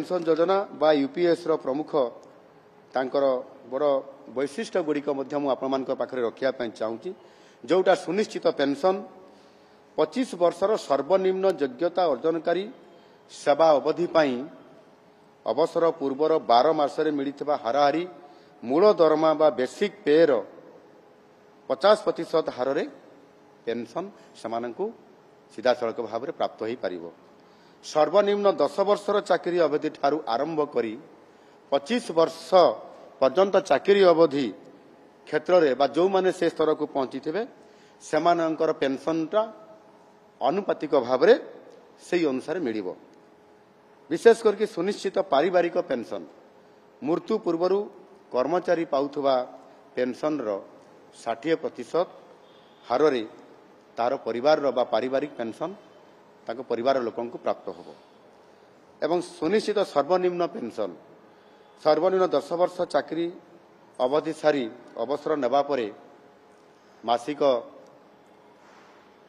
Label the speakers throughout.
Speaker 1: Pension योजना बा UPS रो प्रमुख तांकर बड़ वैशिष्ट्य गुड़िक पाखरे रखा चाहूँगी जोटा सुनिश्चित पेंशन 25 वर्षर सर्वनिम्न योग्यता अर्जनकारी सेवा अवधि अवसर पूर्वर 12 मासरे मिलिथिबा हाराहारी मूल दरमा बा बेसिक पेर 50% हारे पेंशन सेमानंकु सीधासलख भाव में प्राप्त हो पारिबो। सर्वनिम्न 10 वर्षर चाकरी अवधि ठारू आरंभ करी 25 वर्ष पर्यंत चाकरी अवधि क्षेत्र में बा जो माने से स्तर को पहुंची थे सेमानंकर पेंशनटा अनुपातिक भाव में से अनुसार मिलिबो। विशेष करके सुनिश्चित पारिवारिक पेंशन मृत्यु पूर्व कर्मचारी पाउथुबा पेंशन रो 60% हार रे तार परिवार रो बा पारिवारिक पेंशन ताको परिवार लोकन को प्राप्त होबो। एवं सुनिश्चित सर्वनिम्न पेंशन सर्वनिम्न 10 वर्ष चाकरी अवधि सारी अवसर नेबा परे मासिक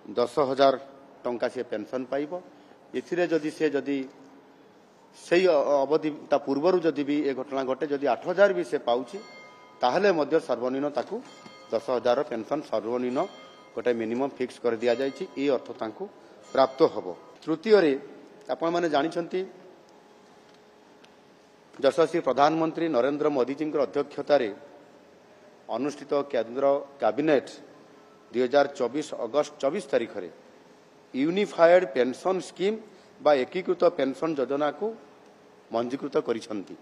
Speaker 1: 10,000 टंका से पेंशन पाइबो। इथिरे जदि से सही अवधि पूर्वर जदि भी ए घटना घटे जदि 8,000 भी से पाउछि ताहले मध्य सर्वनिम्न ताकू 10,000 पेंशन सर्वनिम्न गोटे मिनिमम फिक्स कर दिया जायछि ए अर्थ ताकू प्राप्त होबो। तृतीय रे आपण माने जानिछंती यशस्वी प्रधानमंत्री नरेंद्र मोदी जी अध्यक्षतार अनुष्ठित केंद्र कैबिनेट 2024 अगस्त 24 तारिख में यूनिफाइड पेंशन स्कीम बा एकीकृत पेंशन योजना को मंजूकृत करिसंती।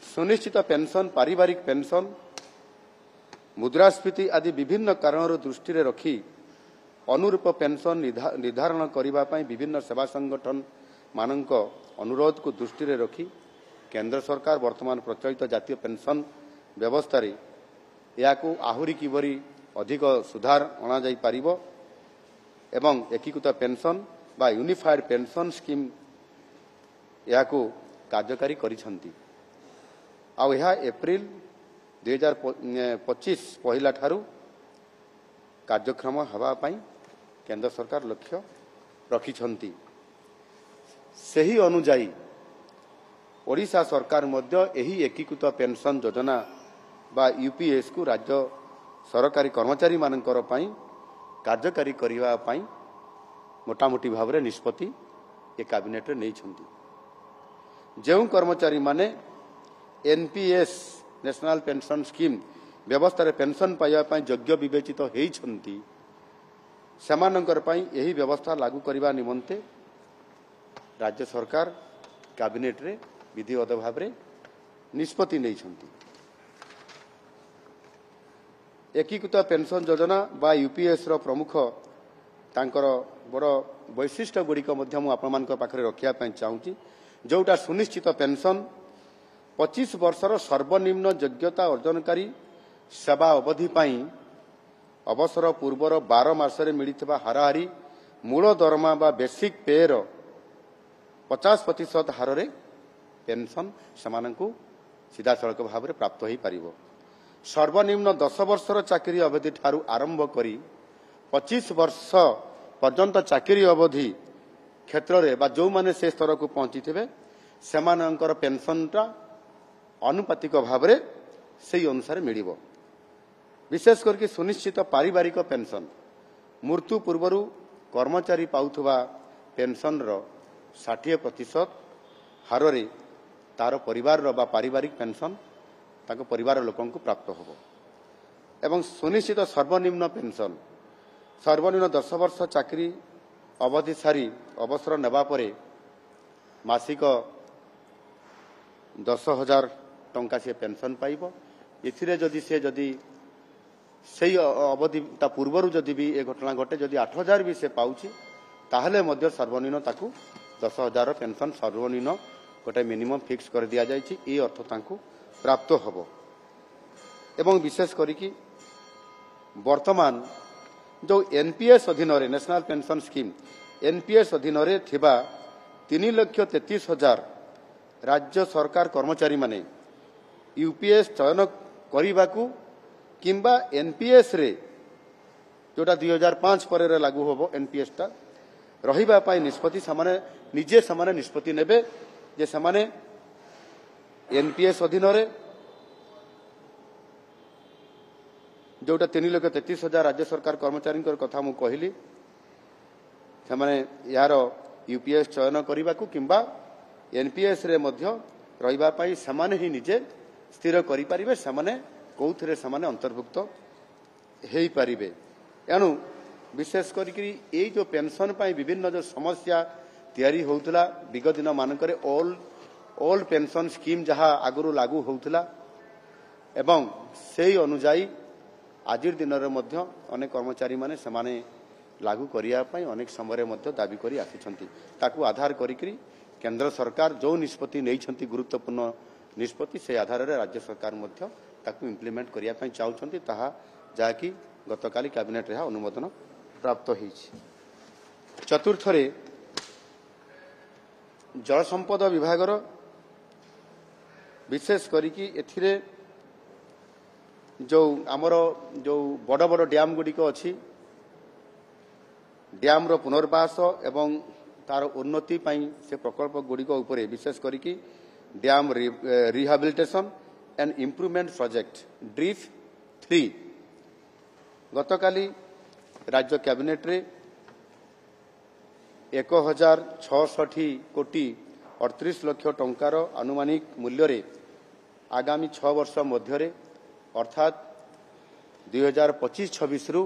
Speaker 1: सुनिश्चित पेंशन पारिवारिक पेंशन मुद्रास्फीति आदि विभिन्न कारणों दृष्टि रखी अनुरूप पेंशन निर्धारण करने विभिन्न सेवा संगठन मानक अनुरोध को दृष्टि रखी केंद्र सरकार वर्तमान प्रचलित जातीय पेंशन व्यवस्था या आहुरी किबरी अधिक सुधार अणा जाई पारिबो एवं एकीकृत पेंशन बा यूनिफाइड पेंशन स्कीम या कार्यकारी करिसंती। आउ यह एप्रिल 2025 पहला ठारू कार्यक्रम हवा पाई केंद्र सरकार लक्ष्य रखिछंती। सही अनुजाई ओडिशा सरकार मध्य एही एकीकृत पेंशन योजना बा यूपीएस को राज्य सरकारी कर्मचारी मानकर पाई कार्यकारी करिवा पाई मोटामोटी भाव में निष्पत्ति ए कैबिनेट नहीं छंती। जो कर्मचारी माने एनपीएस नेशनल पेंशन स्कीम व्यवस्था पेंशन पाइबा योग्य विवेचित होती सेमानंकर पाई यही व्यवस्था लागू करने निमंते राज्य सरकार कैबिनेट रे विधिवत भाव में निष्पत्ति नहीं छंती। एकीकृत पेंशन योजना बा यूपीएस रो प्रमुख तांकर बड़ वैशिष्ट्य गुड़िक पाखरे रखा चाहूँगी जोटा सुनिश्चित पेंशन 25 वर्षर सर्वनिम्न योग्यता अर्जनकारी सेवा अवधि अवसर पूर्वर 12 मासरे मिलिथिबा हाराहारी मूल दरमा बा बेसिक पेर 50% हारे पेंशन सेमानंकु सीधासलख भाव में प्राप्त हो पारिबो। सर्वनिम्न 10 वर्षर चाकरी अवधि ठारू आरंभ करी 25 वर्ष पर्यंत चाकरी अवधि क्षेत्र में बा जो माने से स्तर को पहुंची थे सेमानंकर पेंशनटा अनुपातिक भाव में से अनुसार मिलिबो। विशेष करके सुनिश्चित पारिवारिक पेंशन मृत्यु पूर्व कर्मचारी पाउथुबा पेंशन रो 60% हार रे तार परिवार रो बा पारिवारिक पेंशन ताको परिवार लोकन को प्राप्त होबो। एवं सुनिश्चित सर्वनिम्न पेंशन सर्वनिम्न 10 वर्ष चाकरी अवधि सारी अवसर नेबा परे मासिक 10,000 टंका से पेंशन पाइबो। इथिरे जदि से सही अवधि पूर्वर जदि भी ए घटना घटे जदि 8,000 भी से पाउछि ताहले मध्य सर्वनिम्न ताकू 10,000 पेंशन सर्वनिम्न गोटे मिनिमम फिक्स कर दिया जायछि ए अर्थ ताकू प्राप्त होबो। एवं विशेष करिकि वर्तमान जो एनपीएस अधीन नेशनल पेंशन स्कीम एनपीएस अधीन थिबा 3,33,000 राज्य सरकार कर्मचारी माने यूपीएस चयन करने किंबा एनपीएस रे जोटा 2005 पर लागू होबो एनपीएस टा रहिबा पाई निष्पत्ति सामाने निजे सामाने निष्पत्ति नेबे जे सेमाने एनपीएस अधीन जोटा 3,33,000 राज्य सरकार कर्मचारी कथा मु कहली से यार यूपीएस चयन करने को किंबा एनपीएस रे मध्य रहिबा पई समान ही निजे स्थिर करि परिबे समान कोउथरे समान अंतर्भुक्त हेई परिबे एनु विशेष करी ए जो पेंशन पई विभिन्न जो समस्या तैयारी होउतला विगत दिन मानकरे ओल्ड पेंशन स्कीम जहा आगुरु लागू होउतला एवं सेही अनुसार आजिर दिन रे मध्य अनेक कर्मचारी माने समान लागू करिया पई अनेक समय मध्य दाबी करी आसिछंती ताकू आधार करी केंद्र सरकार जो निष्पत्ति नहीं गुरुत्वपूर्ण निष्पत्ति से आधार में राज्य सरकार मध्य ताकू इम्प्लीमेंट करिया पई चाहउछंती ताहा जाकी गतकाली कैबिनेट रे अनुमोदन प्राप्त होईछि। चतुर्थ रे जल संपद विभाग विशेष करी एथिरे जो आमर जो बड़ बड़ डैम गुड़िक अच्छी डैम रो पुनर्वास एवं तार उन्नति पाई से प्रकल्प गुड़िक उपरे विशेष करी dam rehabilitation and improvement project DRIP 3 गतकाली राज्य कैबिनेट रे 1,066 कोटी 38 लाख टंकार अनुमानिक मूल्य रे आगामी 6 वर्ष मध्य अर्थात 2025-26 रु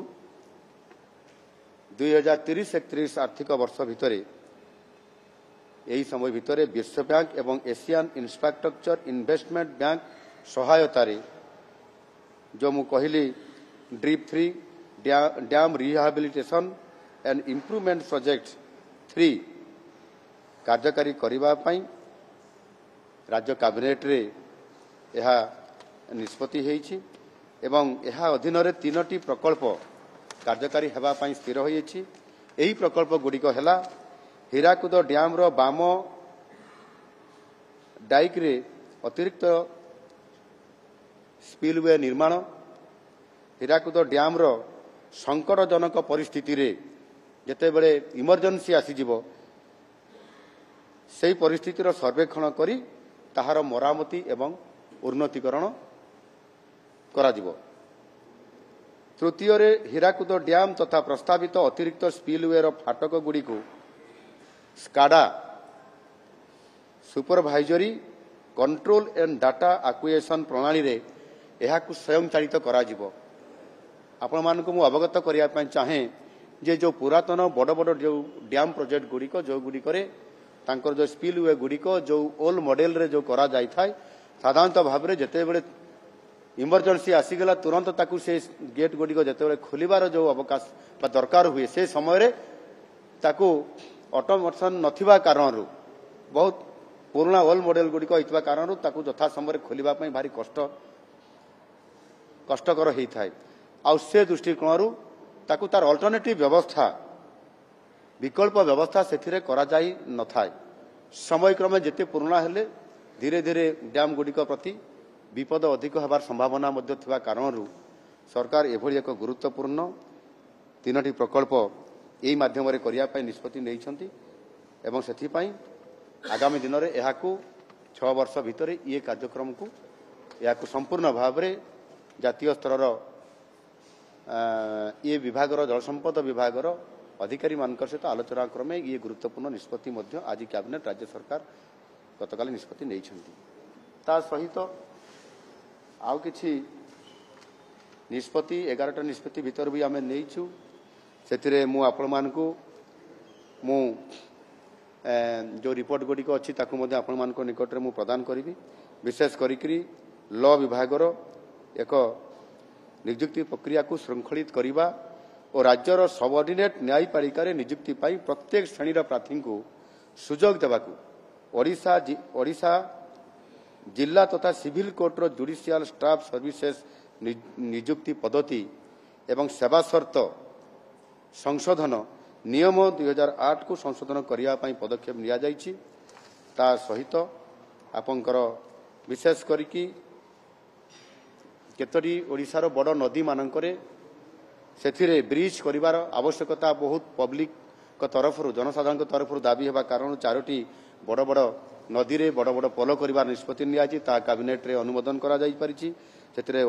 Speaker 1: 2030-31 आर्थिक वर्ष भितर यही समय भितर विश्व बैंक एवं एशियन इंफ्रास्ट्रक्चर इन्वेस्टमेंट बैंक सहायतार जो मु कहली drip 3 dam rehabilitation and improvement project 3 कार्यकारी करिबा पई राज्य कैबिनेट रे यह निष्पत्ति हेछि एवं यह अधीन रे 3टी प्रकल्प कार्यकारी हेबा पई स्थिर होइछि। एही प्रकल्प गुड़िक हैला हीराकुद डैम रो बाम डाइक रे अतिरिक्त स्पिलवे निर्माण हीराकुद डैम रो संकटजनक परिस्थिति रे जेते बेले इमरजेंसी आसीजिवो सेही परिस्थितिर सर्वेक्षण करी ताहार मरामती एवं उन्नतीकरण कराजिवो। तृतीय रे हीराकुद डैम तथा प्रस्तावित अतिरिक्त स्पिलवे रो फाटक गुड़ी को SCADA supervisory control and data acquisition प्रणाली रे एहाकु स्वयं चालित कराजिवो। आपण मानकु मु अवगत करिया पई चाहे जे जो पुरातन बड़ बड़ जो डैम प्रोजेक्ट गुड़िक जो गुड़िक तांकर जो स्पिलवे गुड़िक जो ओल्ड मॉडल रे जो करा जाय थाय साधारणतः भाव में जिते बड़े इमरजेंसी आसीगला तुरंत ताकू से गेट गुड़िक जिते खोलिबार जो अवकाश दरकार हुए से समय ताकू ऑटोमेशन नथिबा कारणरू बहुत पुराना ओल्ड मॉडल गुड़िक होइतबा कारणरू ताकू यथा समय खोलिबा पई भारी कष्टकर होता है आ से दृष्टिकोणरू ताकू तार अल्टरनेटिव व्यवस्था विकल्प व्यवस्था से करा जाई न थाए समय क्रमे जिते पुराना हेले धीरे धीरे डैम गुड़िक प्रति विपद अधिक होबार संभावना मध्य थिबा कारणरू सरकार एभली एक गुरुत्वपूर्ण 3टी प्रकल्प यही माध्यम करिया पई निष्पत्ति नैछंती एवं सेथि पई आगामी दिन में यहाकू 6 वर्ष भितर ये कार्यक्रम को यहाकू संपूर्ण भाव में जातीय स्तर ये विभाग जल संपद विभाग अधिकारी मान सहित आलोचना क्रमे ये गुरुत्वपूर्ण निष्पत्ति मध्य आज कैबिनेट राज्य सरकार गतकाली निष्पत्ति नैछंती। ता सहित आउ किछि निष्पत्ति 11टा निष्पत्ति भितर भी आमे नैछु सेथिरे मु आपण मानकू मु जो रिपोर्ट गुड़िक अच्छी ताकू मध्य आपण मान निकट में मु प्रदान करी विशेष करी लॉ विभाग एक नियुक्ति प्रक्रिया को श्रृंखलित करने और राज्यर सबऑर्डिनेट न्यायपालिका नियुक्ति पाई प्रत्येक श्रेणी प्रार्थी को सुजोग देवाकू ओडिशा जिला तथा सिविल कोर्टर जुडिशियल स्टाफ सर्विसेस नियुक्ति पद्धति एवं सेवा शर्त संशोधन नियम 2008 को संशोधन करने पदक्षेप लिया जाइछि। ता सहित आपंकर विशेष करिकी केतरी ओडिशार बड़ नदी मानकरे सेथिरे ब्रिज करिवार आवश्यकता बहुत पब्लिक तरफ जनसाधारण तरफ दाबी हेबा कारण 4टी बड़ बड़ नदी रे बड़ बड़ पोल कर निष्पत्ति नियाची ता कैबिनेट रे अनुमोदन करा जाई परिछि। सेतिरे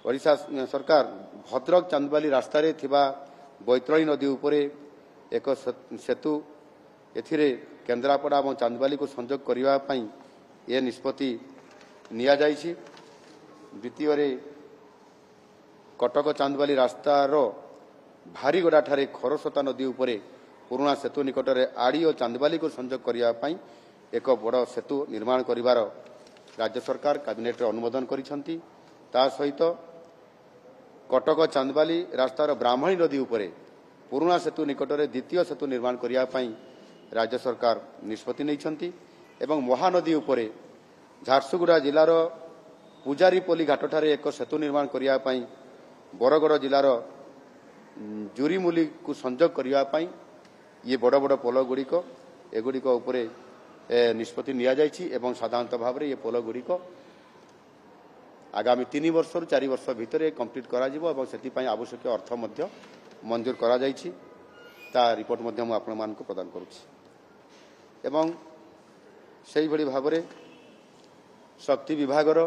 Speaker 1: ओडिशा सरकार भद्रक चांदबाली रास्ता रे थिबा बैतरणी नदी उपरे एक सेतु एथिरे केन्द्रापड़ा और चांदबाली को संजोग करने पई ए निष्पत्ति निया जाइछि। द्वितीय रे कटक चांदबाली रास्तार भारीगड़ा ठारे खरस्रोता नदी उपरे पुराना सेतु निकट में आड़ी और चांदबाली को संजोग करने एक बड़ सेतु निर्माण करिवार राज्य सरकार कैबिनेट अनुमोदन करिसंती। ता सहित कटक चांदबाली रास्तार ब्राह्मणी नदी उपरे पुराना सेतु निकट में द्वितीय सेतु निर्माण करने राज्य सरकार निष्पत्ति नैछंती। एवं महानदी उपरे झारसुगुड़ा जिलार पूजारीपल्ली घाट ठारे एक सेतु निर्माण करने बरगड़ जिलार जुरीमुली को संजोग करने ये बड़ बड़ पोल गुड़िक एगुड़िक उपरे निष्पत्ति निया जाइछि एवं साधारणतः भाव में ये पोल गुड़िक आगामी 3 वर्ष रु 4 वर्ष भितर कंप्लीट करा जिवो एवं सेति पई आवश्यक अर्थ मध्य मंजूर करा जाइछि। ता रिपोर्ट मध्य मु आपण मान को प्रदान करूछि। एवं सेहि भली भाव में शक्ति विभागर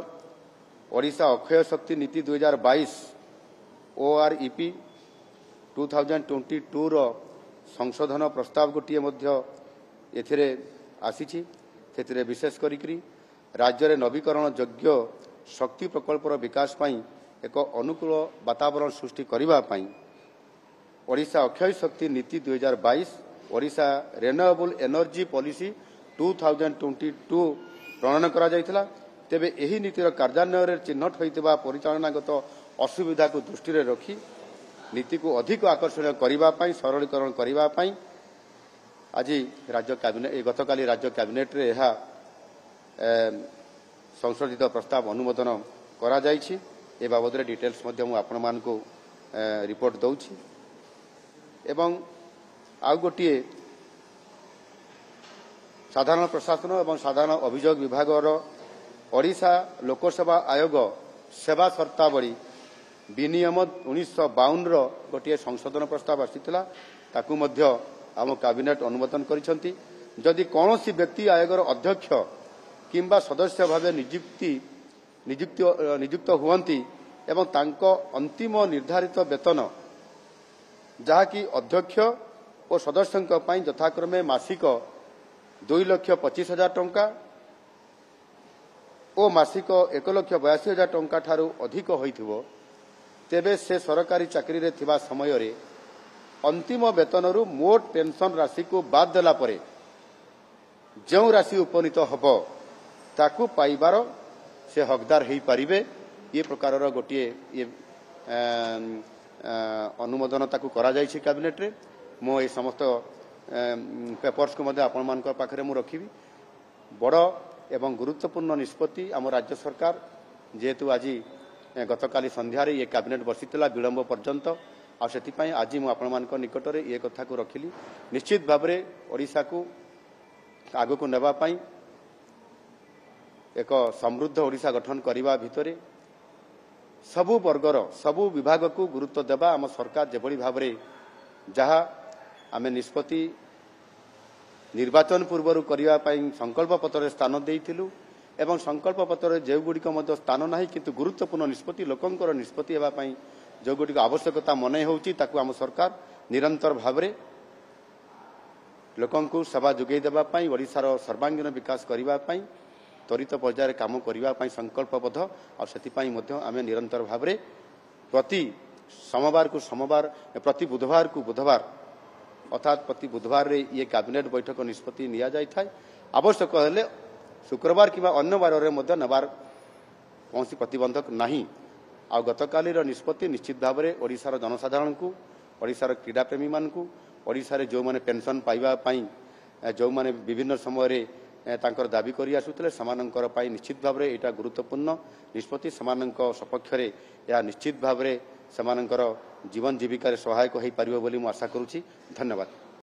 Speaker 1: ओडिशा अक्षय शक्ति नीति 2022 OREP 2022 रो संशोधन प्रस्ताव गोटे एथिरे आसीछि। सेथिरे विशेष करी राज्य में नवीकरण योग्य शक्ति प्रकल्पर विकास पई एक अनुकूल वातावरण सृष्टि करबा पई ओडिशा अक्षय शक्ति नीति 2022 ओडिशा रिन्यूएबल एनर्जी पॉलिसी 2022 प्रणयन करा जायथिला। तेबे एही नीतिर कार्यान्वयन रे चिन्हट होइतिबा परिचालनागत असुविधा को दृष्टि रे रखी नीति को अधिक आकर्षणीय करबा पई सरलीकरण करबा पई आज राज्य कैबिनेट गतकाली राज्य कैबिनेट रे यह संशोधित प्रस्ताव अनुमोदन करा जायछि। ए बाबद रे डिटेल्स मध्य मु आपण मान को रिपोर्ट दउछि। एवं आउ गोटे साधारण प्रशासन एवं साधारण अभियोग विभागर ओडिशा लोकसेवा आयोग सेवा शर्तावली विनियम 1952 रो गोटे संशोधन प्रस्ताव आसीथिला ताकू मध्य आम कैबिनेट अनुमोदन करिसंती। जदि कौनसी व्यक्ति आयोगर अध्यक्ष किंबा सदस्य भाव नियुक्त हुवंती एवं तांको अंतिम निर्धारित वेतन जहाँकि अध्यक्ष और सदस्यों पई यथाक्रमे मासिक 2,25,000 टंका और मासिक 1,82,000 टंका ठारू अधिक होइथिबो तेबे से सरकारी चाकरी रे थिबा समय रे अंतिम वेतन रु मोट पेंशन राशि को बाद देला परे जो राशि उपनीत हबो ताकू पाइबार से हकदार हो पारिबे। ये प्रकार गोटे ये अनुमोदन ताकू करा जायछि कैबिनेट रे। मो ए समस्त पेपर्स को मध्य आपण मान पाखरे मु रखिबी। बड़ एवं गुरुत्वपूर्ण निष्पत्ति आम राज्य सरकार जेहेतु आज गतकाली संध्यारे ये कैबिनेट बसितला विलंब पर्यंत आ सेतिपई आज मु आपण मान निकट रे ये कथा को रखिली। निश्चित भाव में ओडिशा को आगो को नेबा पई एक समृद्ध ओडिशा गठन करने भितर सबु वर्गर सबु विभाग को गुरुत्व देवा आम सरकार जेभली भाव में जहाँ आम निष्पत्ति निर्वाचन पूर्व करने संकल्प पत्र स्थान देइथिलु एवं संकल्प पत्र जो गुड़िक स्थान ना किंतु गुरुत्वपूर्ण निष्पत्ति लोकंकर निष्पत्ति हेबापई जो गुड़िक आवश्यकता मन होउची ताकू आम सरकार निरंतर भाव में लोकंकु सेवा जोगै देबा पई ओडिशार सर्वांगीन विकास करबा पई त्वरित पर्यायर काम करने संकल्पबद्ध और सेतिपई मध्य आमे निरंतर भाव में प्रति सोमवार को सोमवार प्रति बुधवार को बुधवार अर्थात प्रति बुधवार रे ये कैबिनेट बैठक निष्पत्ति निया जाय थाय। आवश्यक हेले शुक्रवार किंवा अन्य बार रे मध्य नेबार कौनसी प्रतिबंधक नहीं। आ गतकाली निष्पत्ति निश्चित भाव में ओडिशार जनसाधारण को ओडिशार क्रीड़ा प्रेमी मान को ओडिशा रे जो माने पेंशन पाइबा पई जो माने विभिन्न समय रे तांकर दाबी करि आसुतले समानंकर पाई निश्चित भाव में यहाँ गुरुत्वपूर्ण निष्पत्ति समानंक सपक्ष रे या निश्चित भाव में समानंकर जीवन जीविका सहायक हो पारिबो बोली मु आशा करूछि। धन्यवाद।